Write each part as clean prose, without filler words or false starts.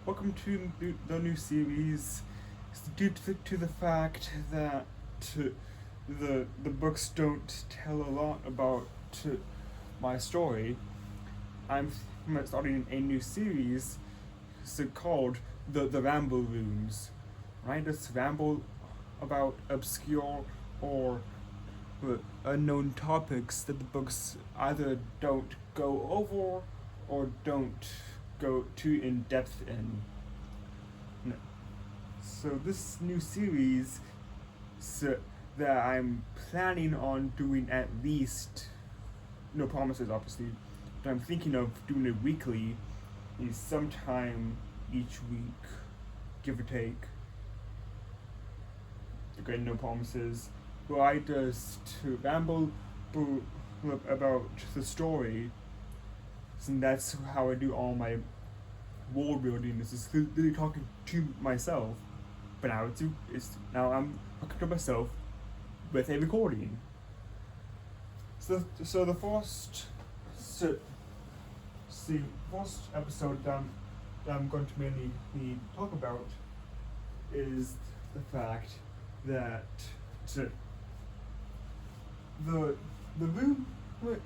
welcome to the new series. Due to the fact that the books don't tell a lot about my story, I'm starting a new series called the Ramble Rooms. Right? Just ramble about obscure or unknown topics that the books either don't go over or don't go too in depth in. No. So this new series that I'm planning on doing at least, no promises obviously, but I'm thinking of doing it weekly, is sometime each week, give or take. Again, no promises. Well, I just ramble about the story, and that's how I do all my world building. Is just literally talking to myself, but now I'm talking to myself with a recording. So the first episode that I'm going to mainly talk about is the fact that the room went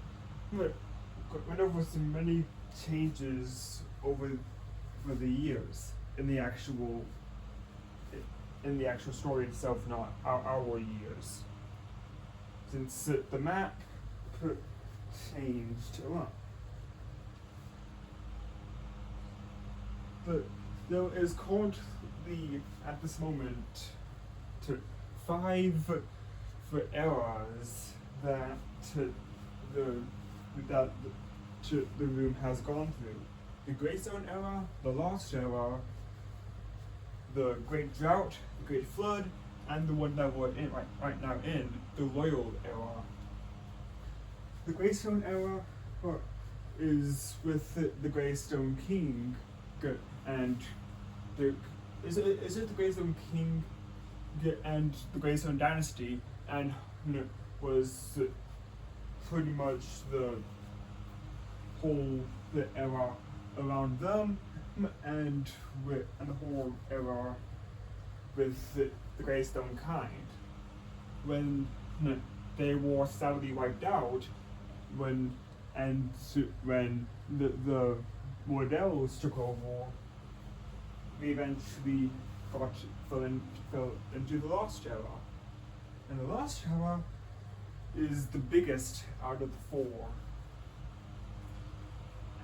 over so many changes over the years in the actual story itself, not our years. Since the map changed a lot. But there is currently at this moment five eras that the room has gone through: the Greystone era, the Lost era, the Great Drought, the Great Flood, and the one that we're in right now in the Royal era. The Greystone era is with the Greystone King, and is it the Greystone King and the Greystone Dynasty, and was pretty much the whole era around them, and the whole era with the Greystone kind. When they were sadly wiped out, when the Mordells took over, we eventually fell into the Lost era. And the Lost era is the biggest out of the four.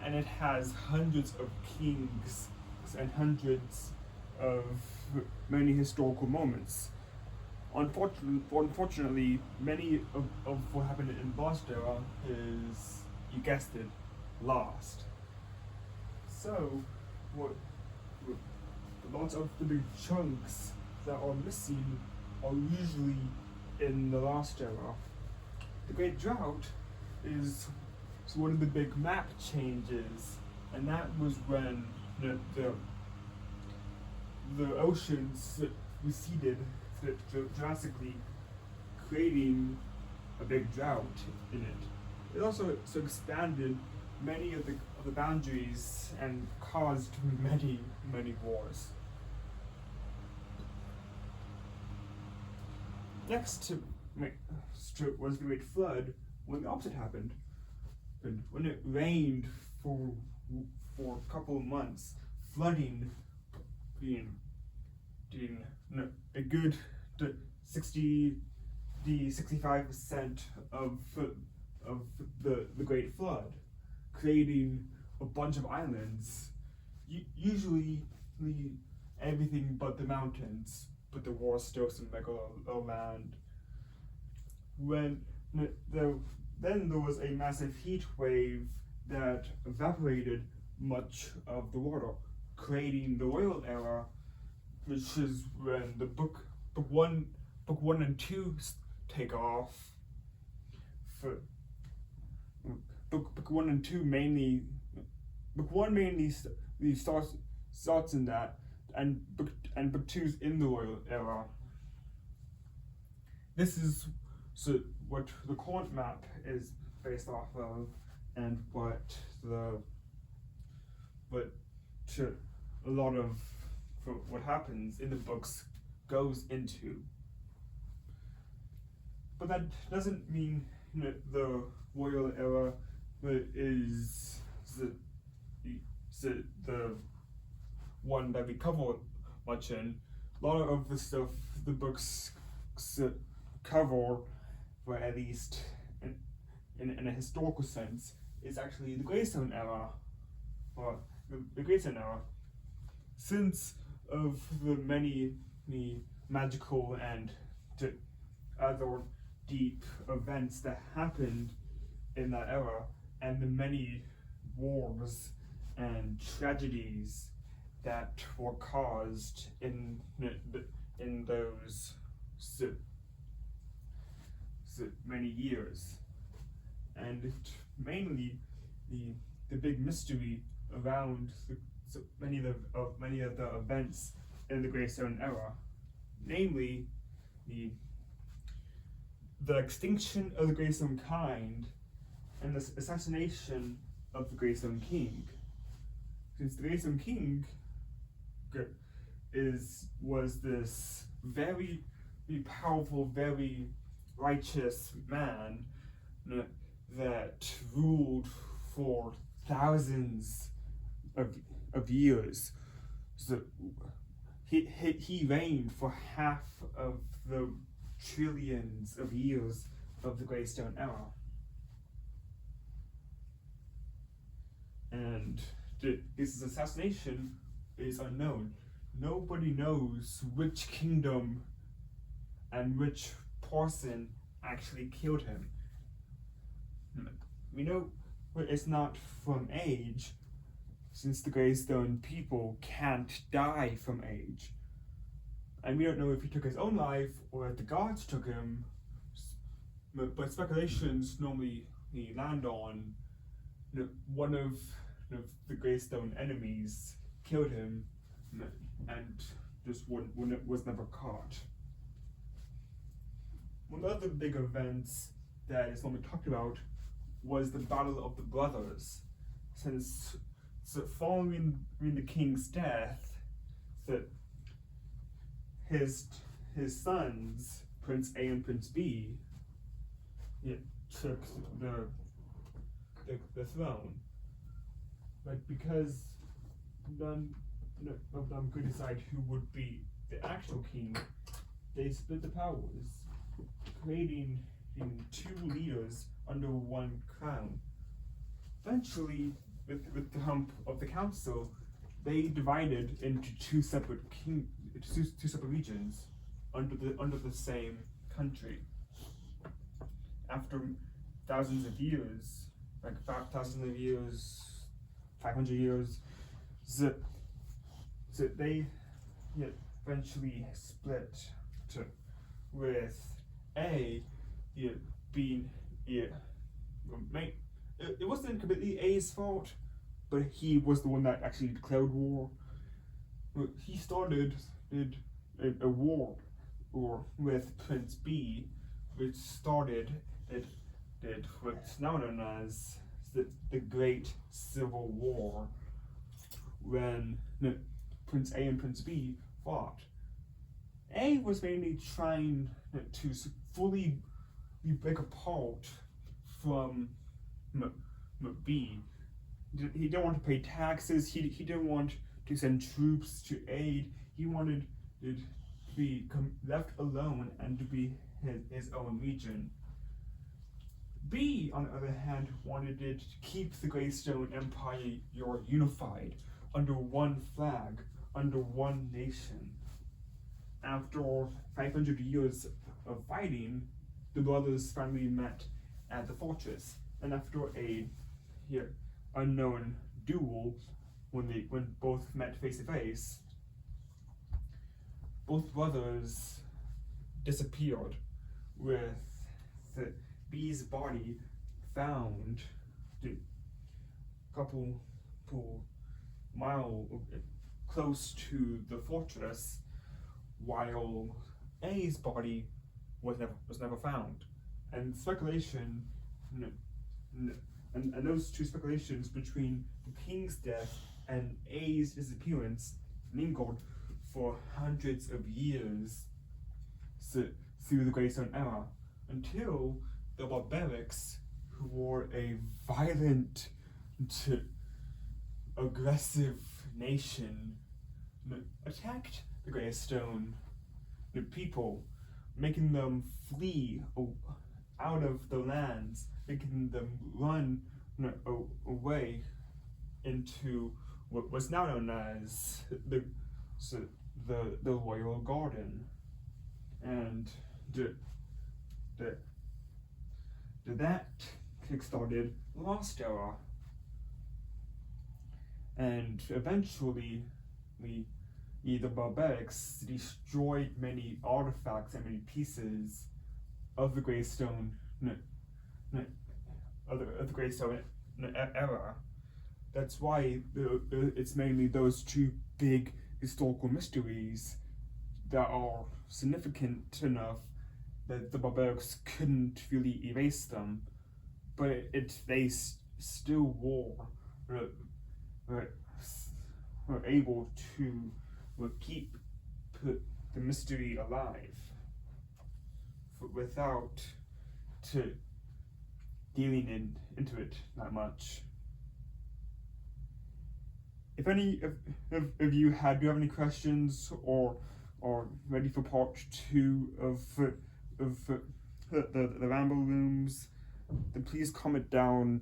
And it has hundreds of kings and hundreds of many historical moments. Unfortunately, many of what happened in the Lost era is, you guessed it, lost. So, lots of the big chunks that are missing are usually in the Lost era. The Great Drought is one of the big map changes, and that was when the oceans receded drastically, creating a big drought in it. It also expanded many of the boundaries and caused many wars. Next was the Great Flood, when the opposite happened. When it rained for a couple of months, flooding being a good 65% of the Great Flood, creating a bunch of islands, usually everything but the mountains, but there was still some land. Then there was a massive heat wave that evaporated much of the water, creating the Royal era, which is when the book one and two take off. For book one and two mainly starts in that, and book two's in the Royal era. This is what the current map is based off of, and what a lot of what happens in the books goes into. But that doesn't mean the royal era is the one that we cover much in. A lot of the stuff the books cover, or at least in a historical sense, is actually the Greystone era, or the Greystone era. Since of the many magical and other deep events that happened in that era, and the many wars and tragedies that were caused in those many years, and mainly the big mystery around many of the events in the Greystone era, namely the extinction of the Greystone kind and the assassination of the Greystone King. Since the Greystone King was this very powerful, very righteous man that ruled for thousands of years. So he reigned for half of the trillions of years of the Greystone era. And his assassination is unknown. Nobody knows which kingdom and which person actually killed him. We know it's not from age, since the Greystone people can't die from age. And we don't know if he took his own life or if the gods took him, but speculations normally land on one of the Greystone enemies killed him and just was never caught. One of the big events that is normally talked about was the Battle of the Brothers. Since following the king's death, his sons, Prince A and Prince B, took the throne. But because none of them could decide who would be the actual king, they split the powers, creating two leaders under one crown. Eventually, with the help of the council, they divided into two separate regions under the same country. After thousands of years, 500 years, so they eventually split with A being it wasn't completely A's fault, but he was the one that actually declared war. He started a war with Prince B, which started what's now known as the Great Civil War, when Prince A and Prince B fought. A was mainly trying to fully break apart from B. He didn't want to pay taxes. He didn't want to send troops to aid. He wanted it to be left alone and to be his own region. B, on the other hand, wanted it to keep the Greystone Empire unified under one flag, under one nation. After 500 years of fighting, the brothers finally met at the fortress, and after a unknown duel, when both met face to face, both brothers disappeared, with the B's body found a couple mile close to the fortress, while A's body was never found. And speculation, and those two speculations between the king's death and A's disappearance lingered for hundreds of years through the Greystone era until the barbarics, who were a violent, aggressive nation, attacked the Greystone people, making them flee out of the lands, making them run away into what was now known as the Royal Garden, and that kickstarted the Lost Era, and eventually the barbarics destroyed many artifacts and many pieces of the Greystone era. That's why it's mainly those two big historical mysteries that are significant enough that the barbarics couldn't really erase them, but they still were able to keep the mystery alive without dealing into it that much. If any of you do have any questions or ready for part 2 of the Ramble Rooms, then please comment down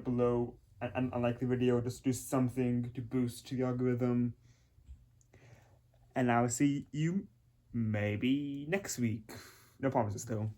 below and like the video. Just do something to boost the algorithm. And I'll see you maybe next week. No promises though.